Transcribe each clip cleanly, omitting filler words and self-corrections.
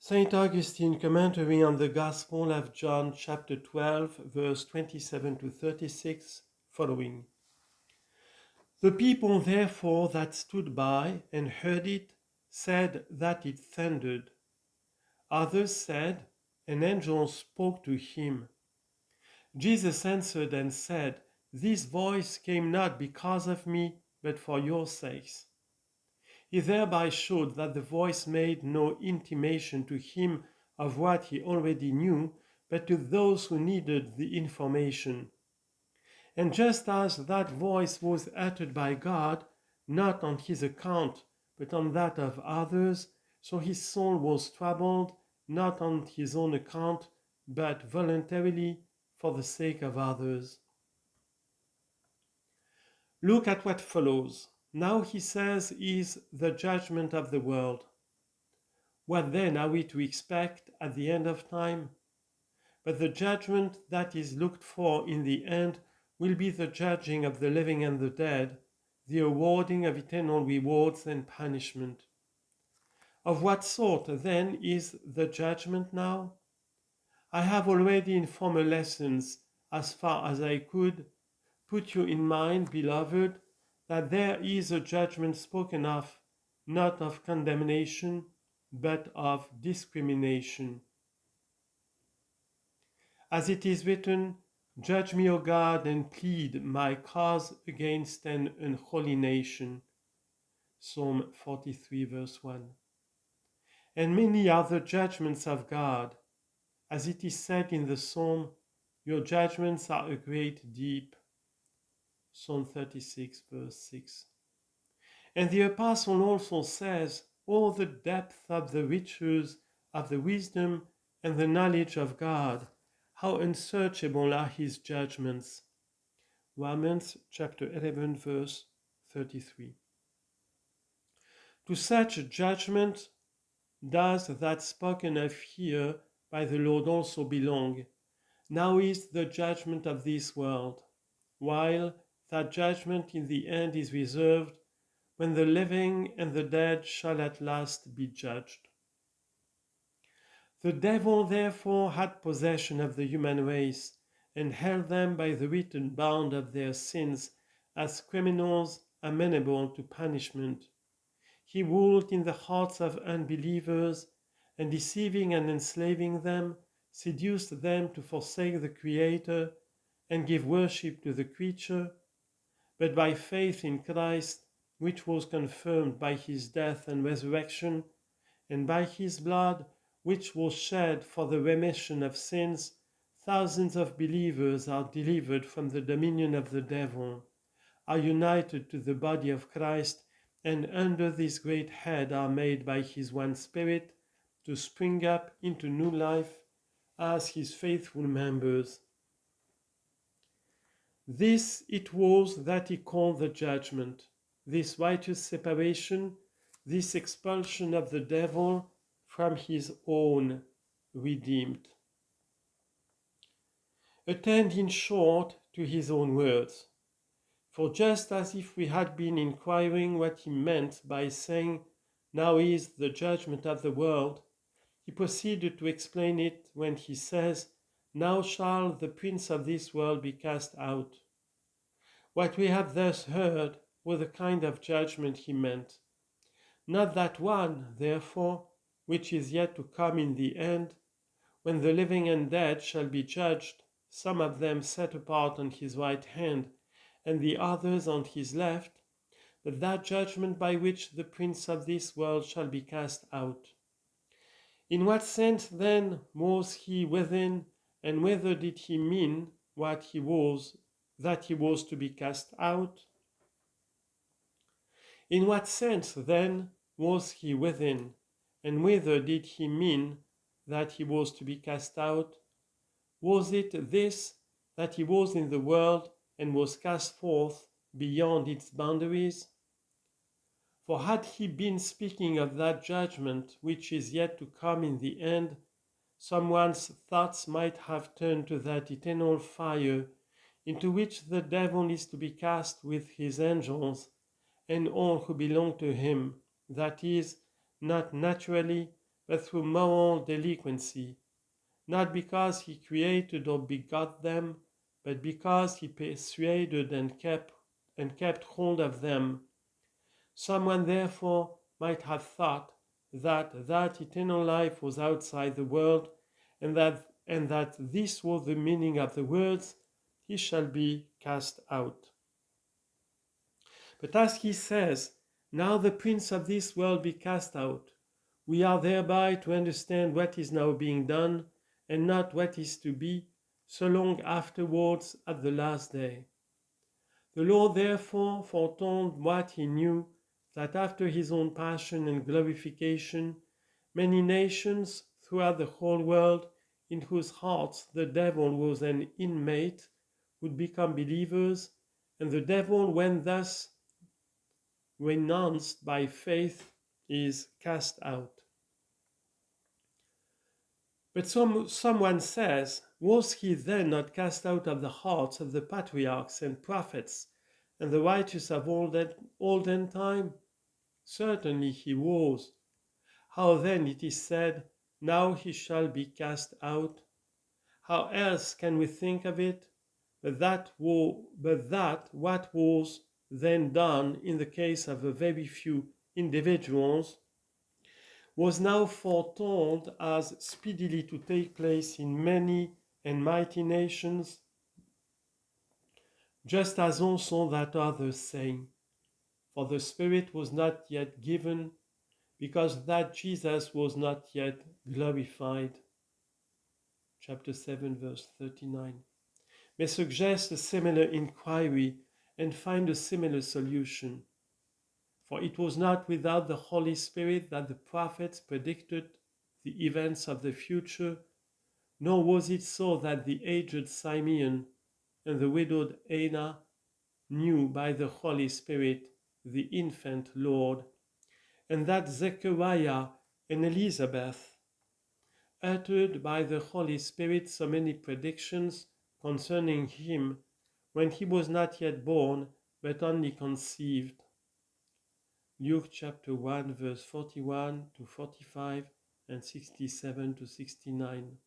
Saint Augustine, commentary on the Gospel of John, chapter 12, verse 27 to 36, following. The people therefore that stood by and heard it said that it thundered. Others said, an angel spoke to him. Jesus answered and said, this voice came not because of me, but for your sakes. He thereby showed that the voice made no intimation to him of what he already knew, but to those who needed the information. And just as that voice was uttered by God, not on his account, but on that of others, so his soul was troubled, not on his own account, but voluntarily for the sake of others. Look at what follows. Now he says is the judgment of the world. What then are we to expect at the end of time? But the judgment that is looked for in the end will be the judging of the living and the dead, the awarding of eternal rewards and punishment. Of what sort then is the judgment now? I have already in former lessons, as far as I could, put you in mind, beloved, that there is a judgment spoken of, not of condemnation, but of discrimination. As it is written, judge me, O God, and plead my cause against an unholy nation. Psalm 43, verse 1. And many are the judgments of God. As it is said in the psalm, your judgments are a great deep. Psalm 36, verse 6. And the apostle also says, oh, the depth of the riches of the wisdom and the knowledge of God, how unsearchable are his judgments. Romans chapter 11, verse 33. To such a judgment does that spoken of here by the Lord also belong. Now is the judgment of this world, while that judgment in the end is reserved when the living and the dead shall at last be judged. The devil therefore had possession of the human race and held them by the written bond of their sins as criminals amenable to punishment. He ruled in the hearts of unbelievers, and deceiving and enslaving them, seduced them to forsake the Creator and give worship to the creature, but by faith in Christ, which was confirmed by his death and resurrection, and by his blood, which was shed for the remission of sins, thousands of believers are delivered from the dominion of the devil, are united to the body of Christ, and under this great head are made by his one Spirit to spring up into new life as his faithful members. This it was that he called the judgment, this righteous separation, this expulsion of the devil from his own redeemed. Attend in short to his own words, for just as if we had been inquiring what he meant by saying, now is the judgment of the world, he proceeded to explain it when he says, now shall the prince of this world be cast out. What we have thus heard was the kind of judgment he meant. Not that one, therefore, which is yet to come in the end, when the living and dead shall be judged, some of them set apart on his right hand, and the others on his left, but that judgment by which the prince of this world shall be cast out. In what sense then was he within, and whither did he mean what he was, that he was to be cast out? In what sense then was he within, and whither did he mean that he was to be cast out? Was it this, that he was in the world and was cast forth beyond its boundaries? For had he been speaking of that judgment which is yet to come in the end, someone's thoughts might have turned to that eternal fire into which the devil is to be cast with his angels and all who belong to him, that is, not naturally, but through moral delinquency, not because he created or begot them, but because he persuaded and kept hold of them. Someone therefore might have thought that eternal life was outside the world, and that this was the meaning of the words, "He shall be cast out." But as he says, "Now the prince of this world be cast out," we are thereby to understand what is now being done, and not what is to be, so long afterwards at the last day. The Lord therefore foretold what he knew, that after his own passion and glorification, many nations throughout the whole world, in whose hearts the devil was an inmate, would become believers, and the devil, when thus renounced by faith, is cast out. But someone says, was he then not cast out of the hearts of the patriarchs and prophets and the righteous of olden time? Certainly he was. How then it is said, "Now he shall be cast out"? How else can we think of it, but that what was then done in the case of a very few individuals was now foretold as speedily to take place in many and mighty nations, just as also that other saying, "For the Spirit was not yet given, because that Jesus was not yet glorified." Chapter 7, verse 39. May suggest a similar inquiry and find a similar solution. For it was not without the Holy Spirit that the prophets predicted the events of the future, nor was it so that the aged Simeon and the widowed Anna knew by the Holy Spirit the infant Lord, and that Zechariah and Elizabeth uttered by the Holy Spirit so many predictions concerning him when he was not yet born, but only conceived. Luke chapter 1, verse 41 to 45 and 67 to 69.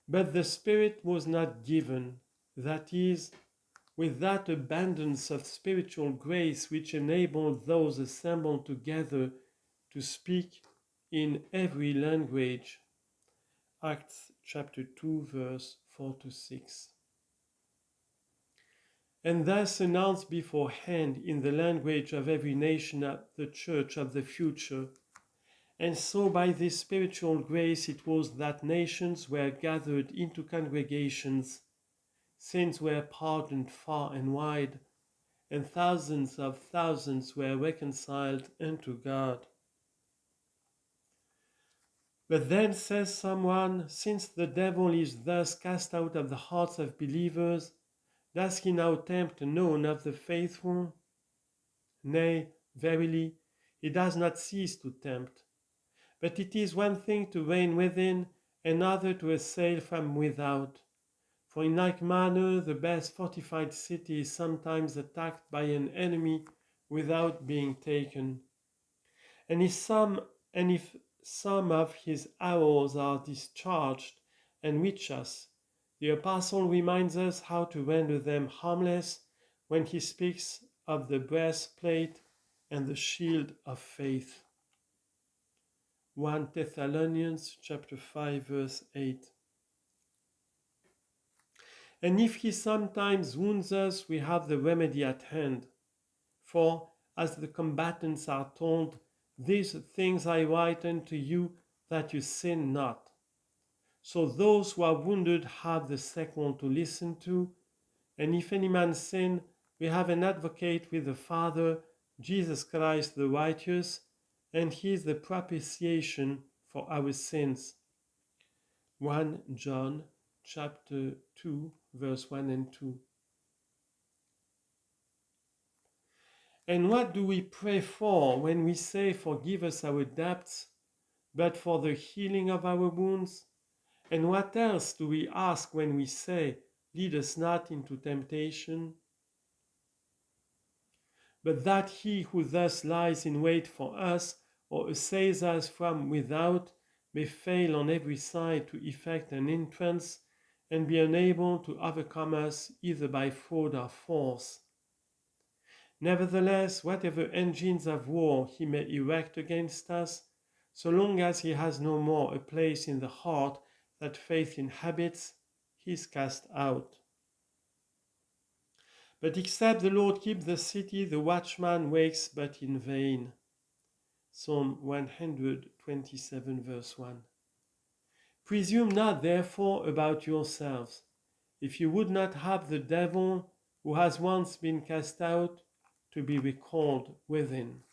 But the Spirit was not given, that is, with that abundance of spiritual grace which enabled those assembled together to speak in every language. Acts chapter 2, verse 4 to 6. And thus announced beforehand in the language of every nation at the church of the future. And so by this spiritual grace it was that nations were gathered into congregations, sins were pardoned far and wide, and thousands of thousands were reconciled unto God. But then says someone, since the devil is thus cast out of the hearts of believers, does he now tempt none of the faithful? Nay, verily, he does not cease to tempt. But it is one thing to reign within, another to assail from without. For in like manner the best fortified city is sometimes attacked by an enemy without being taken. And if some of his arrows are discharged and reach us, the apostle reminds us how to render them harmless when he speaks of the breastplate and the shield of faith. 1 Thessalonians chapter 5, verse 8. And if he sometimes wounds us, we have the remedy at hand. For, as the combatants are told, "These things I write unto you, that you sin not." So those who are wounded have the second to listen to, and if any man sin, we have an advocate with the Father, Jesus Christ the righteous, and he is the propitiation for our sins. 1 John chapter 2, verse 1 and 2. And what do we pray for when we say, "Forgive us our debts," but for the healing of our wounds? And what else do we ask when we say, "Lead us not into temptation"? But that he who thus lies in wait for us or assails us from without may fail on every side to effect an entrance and be unable to overcome us either by fraud or force. Nevertheless, whatever engines of war he may erect against us, so long as he has no more a place in the heart that faith inhabits, he is cast out. But except the Lord keep the city, the watchman wakes but in vain. Psalm 127, verse 1. Presume not, therefore, about yourselves, if you would not have the devil, who has once been cast out, to be recalled within.